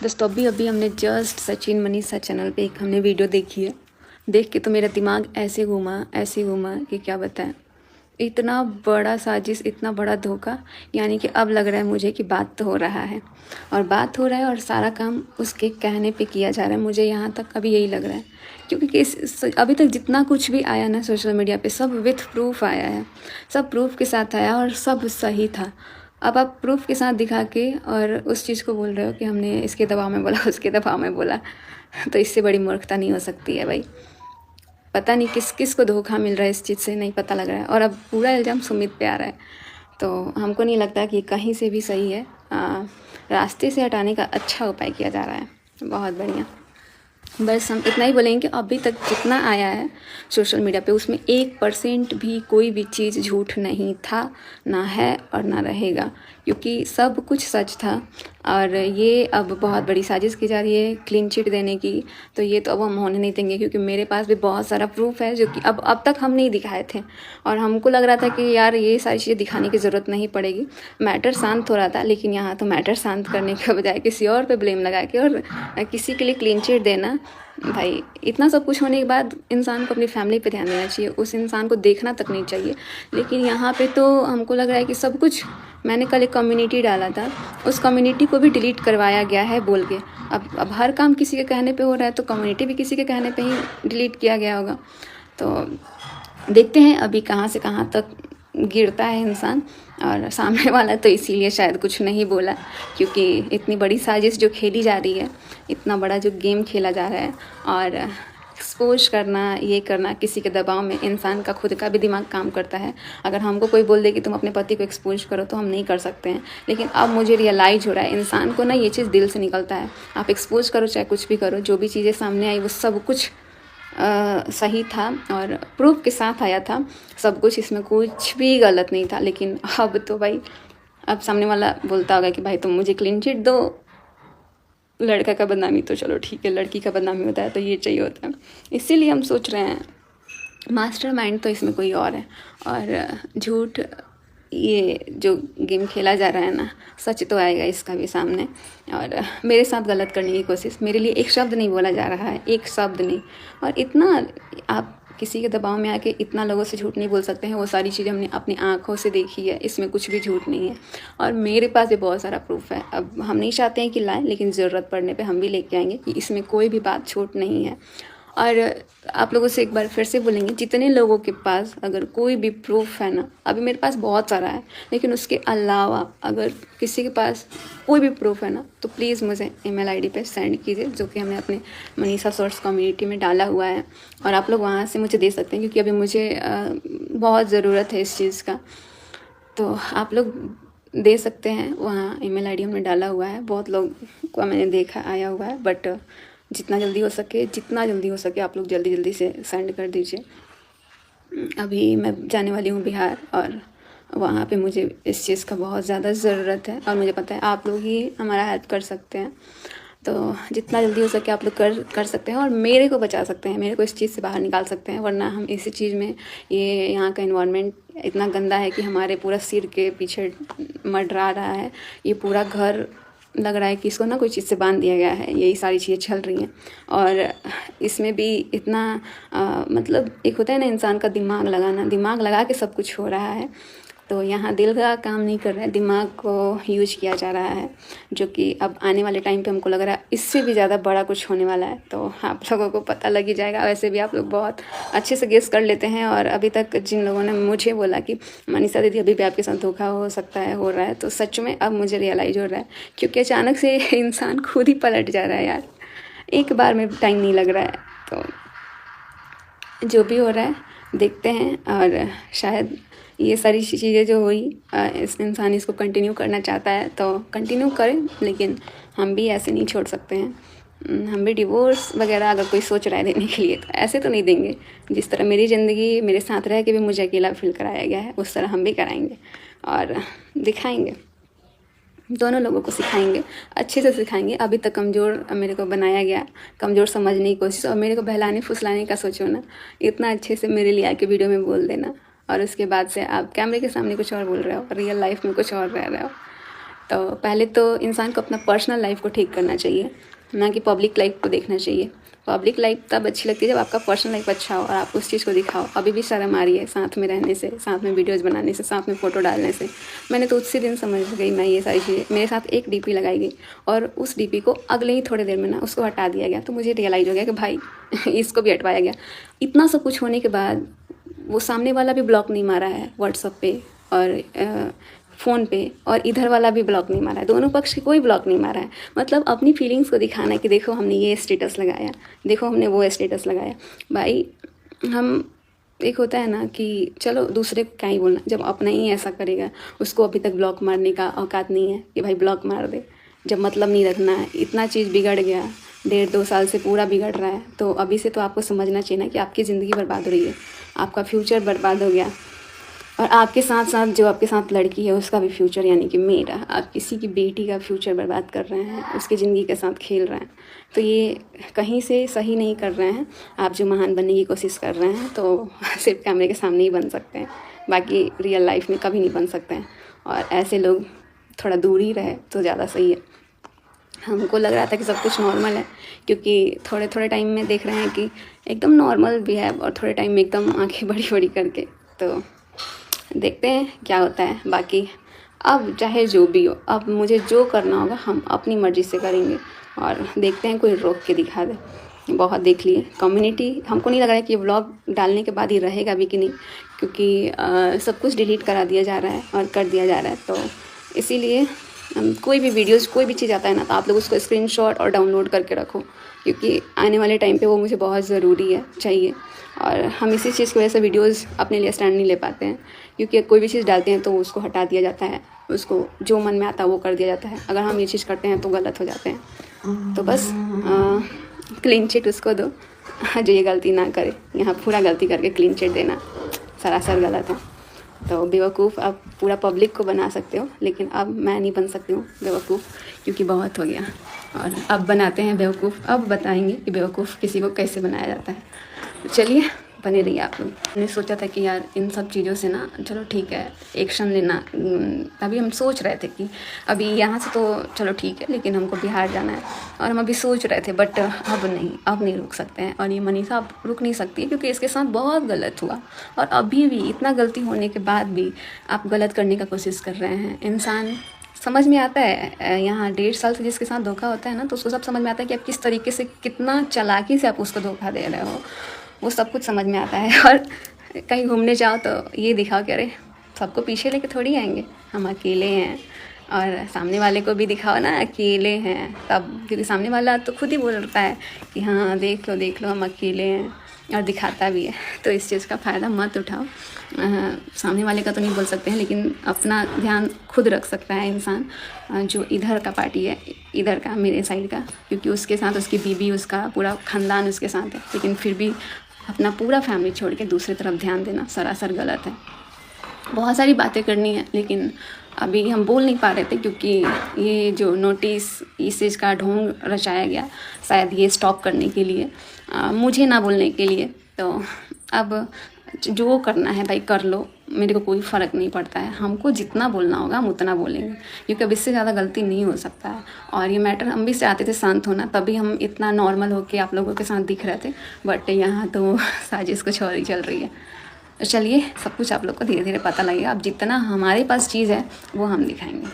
दोस्तों अभी अभी हमने जस्ट सचिन मनीषा चैनल पे एक हमने वीडियो देखी है। देख के तो मेरा दिमाग ऐसे घूमा कि क्या बताएं। इतना बड़ा साजिश, इतना बड़ा धोखा। यानी कि अब लग रहा है मुझे कि बात तो हो रहा है और सारा काम उसके कहने पे किया जा रहा है। मुझे यहाँ तक अभी यही लग रहा है, क्योंकि अभी तक जितना कुछ भी आया ना सोशल मीडिया पे, सब विथ प्रूफ आया है, सब प्रूफ के साथ आया और सब सही था। अब आप प्रूफ के साथ दिखा के और उस चीज़ को बोल रहे हो कि हमने इसके दबाव में बोला, उसके दबाव में बोला। तो इससे बड़ी मूर्खता नहीं हो सकती है भाई। पता नहीं किस किस को धोखा मिल रहा है, इस चीज़ से नहीं पता लग रहा है। और अब पूरा इल्ज़ाम सुमित पे आ रहा है, तो हमको नहीं लगता कि कहीं से भी सही है। रास्ते से हटाने का अच्छा उपाय किया जा रहा है। बहुत बढ़िया। बस हम इतना ही बोलेंगे कि अभी तक जितना आया है सोशल मीडिया पे, उसमें 1% भी कोई भी चीज़ झूठ नहीं था, ना है और ना रहेगा, क्योंकि सब कुछ सच था। और ये अब बहुत बड़ी साजिश की जा रही है क्लीन चिट देने की, तो ये तो अब हम होने नहीं देंगे, क्योंकि मेरे पास भी बहुत सारा प्रूफ है जो कि अब तक हम नहीं दिखाए थे। और हमको लग रहा था कि यार ये सारी चीज़ें दिखाने की ज़रूरत नहीं पड़ेगी, मैटर शांत हो रहा था। लेकिन यहाँ तो मैटर शांत करने के बजाय किसी और पे ब्लेम लगा के और किसी के लिए क्लीन चिट देना। भाई इतना सब कुछ होने के बाद इंसान को अपनी फैमिली पे ध्यान देना चाहिए, उस इंसान को देखना तक नहीं चाहिए। लेकिन यहाँ पे तो हमको लग रहा है कि सब कुछ। मैंने कल एक कम्युनिटी डाला था, उस कम्युनिटी को भी डिलीट करवाया गया है बोल के। अब हर काम किसी के कहने पे हो रहा है, तो कम्युनिटी भी किसी के कहने पे ही डिलीट किया गया होगा। तो देखते हैं अभी कहाँ से कहाँ तक गिरता है इंसान। और सामने वाला तो इसीलिए शायद कुछ नहीं बोला, क्योंकि इतनी बड़ी साजिश जो खेली जा रही है, इतना बड़ा जो गेम खेला जा रहा है, और एक्सपोज करना, ये करना किसी के दबाव में, इंसान का खुद का भी दिमाग काम करता है। अगर हमको कोई बोल दे कि तुम अपने पति को एक्सपोज करो, तो हम नहीं कर सकते हैं। लेकिन अब मुझे रियलाइज़ हो रहा है, इंसान को ना ये चीज़ दिल से निकलता है। आप एक्सपोज करो चाहे कुछ भी करो, जो भी चीज़ें सामने आई वो सब कुछ सही था और प्रूफ के साथ आया था सब कुछ, इसमें कुछ भी गलत नहीं था। लेकिन अब तो भाई, अब सामने वाला बोलता होगा कि भाई तुम मुझे क्लीन चिट दो। लड़का का बदनामी तो चलो ठीक है, लड़की का बदनामी होता है तो ये चाहिए होता है। इसीलिए हम सोच रहे हैं मास्टरमाइंड तो इसमें कोई और है। और झूठ, ये जो गेम खेला जा रहा है ना, सच तो आएगा इसका भी सामने। और मेरे साथ गलत करने की कोशिश, मेरे लिए एक शब्द नहीं बोला जा रहा है, एक शब्द नहीं। और इतना आप किसी के दबाव में आके इतना लोगों से झूठ नहीं बोल सकते हैं। वो सारी चीज़ें हमने अपनी आंखों से देखी है, इसमें कुछ भी झूठ नहीं है। और मेरे पास भी बहुत सारा प्रूफ है। अब हम नहीं चाहते हैं कि लाएं, लेकिन ज़रूरत पड़ने पे हम भी लेके आएंगे कि इसमें कोई भी बात झूठ नहीं है। और आप लोगों से एक बार फिर से बोलेंगे, जितने लोगों के पास अगर कोई भी प्रूफ है ना, अभी मेरे पास बहुत सारा है, लेकिन उसके अलावा अगर किसी के पास कोई भी प्रूफ है ना, तो प्लीज़ मुझे ईमेल आईडी पे सेंड कीजिए, जो कि हमने अपने मनीषा सोर्स कम्युनिटी में डाला हुआ है। और आप लोग वहाँ से मुझे दे सकते हैं, क्योंकि अभी मुझे बहुत ज़रूरत है इस चीज़ का। तो आप लोग दे सकते हैं, वहाँ ईमेल आईडी हमने डाला हुआ है। बहुत लोग को मैंने देखा आया हुआ है, बट जितना जल्दी हो सके आप लोग जल्दी से सेंड कर दीजिए। अभी मैं जाने वाली हूँ बिहार, और वहाँ पे मुझे इस चीज़ का बहुत ज़्यादा ज़रूरत है, और मुझे पता है आप लोग ही हमारा हेल्प कर सकते हैं। तो जितना जल्दी हो सके आप लोग कर सकते हैं, और मेरे को बचा सकते हैं, मेरे को इस चीज़ से बाहर निकाल सकते हैं। वरना हम इसी चीज़ में, ये यहाँ का इन्वायरमेंट इतना गंदा है कि हमारे पूरा सिर के पीछे मंडरा रहा है। ये पूरा घर लग रहा है कि इसको ना कोई चीज़ से बांध दिया गया है, यही सारी चीज़ें चल रही हैं। और इसमें भी इतना मतलब एक होता है ना इंसान का दिमाग लगाना, दिमाग लगा के सब कुछ हो रहा है। तो यहाँ दिल का काम नहीं कर रहा है, दिमाग को यूज किया जा रहा है, जो कि अब आने वाले टाइम पे हमको लग रहा है इससे भी ज़्यादा बड़ा कुछ होने वाला है। तो आप लोगों को पता लग ही जाएगा। वैसे भी आप लोग बहुत अच्छे से गेस कर लेते हैं, और अभी तक जिन लोगों ने मुझे बोला कि मनीषा दीदी अभी भी आपके साथ धोखा हो सकता है, हो रहा है, तो सच में अब मुझे रियलाइज़ हो रहा है, क्योंकि अचानक से इंसान खुद ही पलट जा रहा है यार। एक बार में टाइम नहीं लग रहा है। तो जो भी हो रहा है देखते हैं, और शायद ये सारी चीज़ें जो हुई, इस इंसान इसको कंटिन्यू करना चाहता है तो कंटिन्यू करें, लेकिन हम भी ऐसे नहीं छोड़ सकते हैं। हम भी डिवोर्स वगैरह अगर कोई सोच रहा है देने के लिए, तो ऐसे तो नहीं देंगे। जिस तरह मेरी ज़िंदगी मेरे साथ रह के भी मुझे अकेला फील कराया गया है, उस तरह हम भी कराएंगे और दिखाएंगे, दोनों लोगों को सिखाएंगे, अच्छे से सिखाएंगे। अभी तक कमज़ोर मेरे को बनाया गया, कमज़ोर समझने की कोशिश, और मेरे को बहलाने फुसलाने का सोचो ना, इतना अच्छे से मेरे लिए आके वीडियो में बोल देना, और उसके बाद से आप कैमरे के सामने कुछ और बोल रहे हो, रियल लाइफ में कुछ और रह रहे हो। तो पहले तो इंसान को अपना पर्सनल लाइफ को ठीक करना चाहिए, ना कि पब्लिक लाइफ को देखना चाहिए। पब्लिक लाइफ तब अच्छी लगती है जब आपका पर्सनल लाइफ अच्छा हो और आप उस चीज़ को दिखाओ। अभी भी शर्म आ रही है साथ में रहने से, साथ में वीडियोज़ बनाने से, साथ में फ़ोटो डालने से। मैंने तो उसी दिन समझ गई मैं ये सारी चीज़ें। मेरे साथ एक डीपी लगाई गई और उस डीपी को अगले ही थोड़ी देर में ना उसको हटा दिया गया। तो मुझे रियलाइज़ हो गया कि भाई इसको भी हटवाया गया। इतना सब कुछ होने के बाद वो सामने वाला भी ब्लॉक नहीं मारा है व्हाट्सएप पे और फ़ोन पे, और इधर वाला भी ब्लॉक नहीं मारा है। दोनों पक्ष की कोई ब्लॉक नहीं मारा है। मतलब अपनी फीलिंग्स को दिखाना कि देखो हमने ये स्टेटस लगाया, देखो हमने वो स्टेटस लगाया। भाई हम, एक होता है ना कि चलो दूसरे को क्या ही बोलना, जब अपना ही ऐसा करेगा। उसको अभी तक ब्लॉक मारने का औकात नहीं है कि भाई ब्लॉक मार दे। जब मतलब नहीं रखना है, इतना चीज़ बिगड़ गया, 1.5-2 साल से पूरा बिगड़ रहा है, तो अभी से तो आपको समझना चाहिए ना कि आपकी ज़िंदगी बर्बाद हो रही है, आपका फ्यूचर बर्बाद हो गया। और आपके साथ साथ जो आपके साथ लड़की है उसका भी फ्यूचर, यानी कि मेरा, आप किसी की बेटी का फ्यूचर बर्बाद कर रहे हैं, उसकी ज़िंदगी के साथ खेल रहे हैं। तो ये कहीं से सही नहीं कर रहे हैं। आप जो महान बनने की कोशिश कर रहे हैं तो सिर्फ कैमरे के सामने ही बन सकते हैं, बाकी रियल लाइफ में कभी नहीं बन सकते हैं। और ऐसे लोग थोड़ा दूर ही रहे तो ज़्यादा सही है। हमको लग रहा था कि सब कुछ नॉर्मल है, क्योंकि थोड़े थोड़े टाइम में देख रहे हैं कि एकदम नॉर्मल भी है और थोड़े टाइम में एकदम आँखें बड़ी बड़ी करके। तो देखते हैं क्या होता है। बाकी अब चाहे जो भी हो, अब मुझे जो करना होगा हम अपनी मर्ज़ी से करेंगे और देखते हैं कोई रोक के दिखा दे। बहुत देख लिए कम्युनिटी, हमको नहीं लग रहा है कि ये व्लॉग डालने के बाद ही रहेगा भी कि नहीं, क्योंकि सब कुछ डिलीट करा दिया जा रहा है और कर दिया जा रहा है। तो इसीलिए कोई भी वीडियोज़, कोई भी चीज़ आता है ना, तो आप लोग उसको स्क्रीनशॉट और डाउनलोड करके रखो, क्योंकि आने वाले टाइम पे वो मुझे बहुत ज़रूरी है, चाहिए। और हम इसी चीज़ की वजह से वीडियोज़ अपने लिए स्टैंड नहीं ले पाते हैं, क्योंकि कोई भी चीज़ डालते हैं तो उसको हटा दिया जाता है, उसको जो मन में आता है वो कर दिया जाता है। अगर हम ये चीज़ करते हैं तो गलत हो जाते हैं। तो बस क्लीन चिट उसको दो जो ये गलती ना करे। यहाँ पूरा गलती करके क्लीन चिट देना सरासर गलत है। तो बेवकूफ़ आप पूरा पब्लिक को बना सकते हो, लेकिन अब मैं नहीं बन सकती हूँ बेवकूफ़, क्योंकि बहुत हो गया। और अब बनाते हैं बेवकूफ़, अब बताएंगे कि बेवकूफ़ किसी को कैसे बनाया जाता है। तो चलिए बने रहिए आप लोग। मैंने सोचा था कि यार इन सब चीज़ों से ना, चलो ठीक है एक्शन लेना। अभी हम सोच रहे थे कि अभी यहाँ से तो चलो ठीक है, लेकिन हमको बिहार जाना है और हम अभी सोच रहे थे, बट अब नहीं रुक सकते हैं। और ये मनीषा अब रुक नहीं सकती है, क्योंकि इसके साथ बहुत गलत हुआ। और अभी भी इतना गलती होने के बाद भी आप गलत करने का कोशिश कर रहे हैं। इंसान समझ में आता है, यहाँ 1.5 साल से जिसके साथ धोखा होता है ना, तो उसको सब समझ में आता है कि आप किस तरीके से, कितना चालाकी से आप उसको धोखा दे रहे हो, वो सब कुछ समझ में आता है। और कहीं घूमने जाओ तो ये दिखाओ कि अरे सबको पीछे लेके थोड़ी आएंगे, हम अकेले हैं। और सामने वाले को भी दिखाओ ना अकेले हैं तब, क्योंकि सामने वाला तो खुद ही बोलता है कि हाँ देख लो हम अकेले हैं, और दिखाता भी है। तो इस चीज़ का फ़ायदा मत उठाओ। सामने वाले का तो नहीं बोल सकते हैं, लेकिन अपना ध्यान खुद रख सकता है इंसान, जो इधर का पार्टी है, इधर का, मेरे साइड का, क्योंकि उसके साथ उसकी बीबी, उसका पूरा ख़ानदान उसके साथ है, लेकिन फिर भी अपना पूरा फैमिली छोड़ के दूसरी तरफ ध्यान देना सरासर गलत है। बहुत सारी बातें करनी है, लेकिन अभी हम बोल नहीं पा रहे थे, क्योंकि ये जो नोटिस, इस चीज़ का ढोंग रचाया गया शायद ये स्टॉप करने के लिए, मुझे ना बोलने के लिए। तो अब जो करना है भाई कर लो, मेरे को कोई फ़र्क नहीं पड़ता है। हमको जितना बोलना होगा हम उतना बोलेंगे, क्योंकि अब इससे ज़्यादा गलती नहीं हो सकता है। और ये मैटर हम भी चाहते थे शांत होना, तभी हम इतना नॉर्मल होके आप लोगों के साथ दिख रहे थे, बट यहाँ तो साजिश कुछ और ही चल रही है। तो चलिए सब कुछ आप लोग को धीरे धीरे पता लगेगा। अब जितना हमारे पास चीज़ है वो हम दिखाएंगे।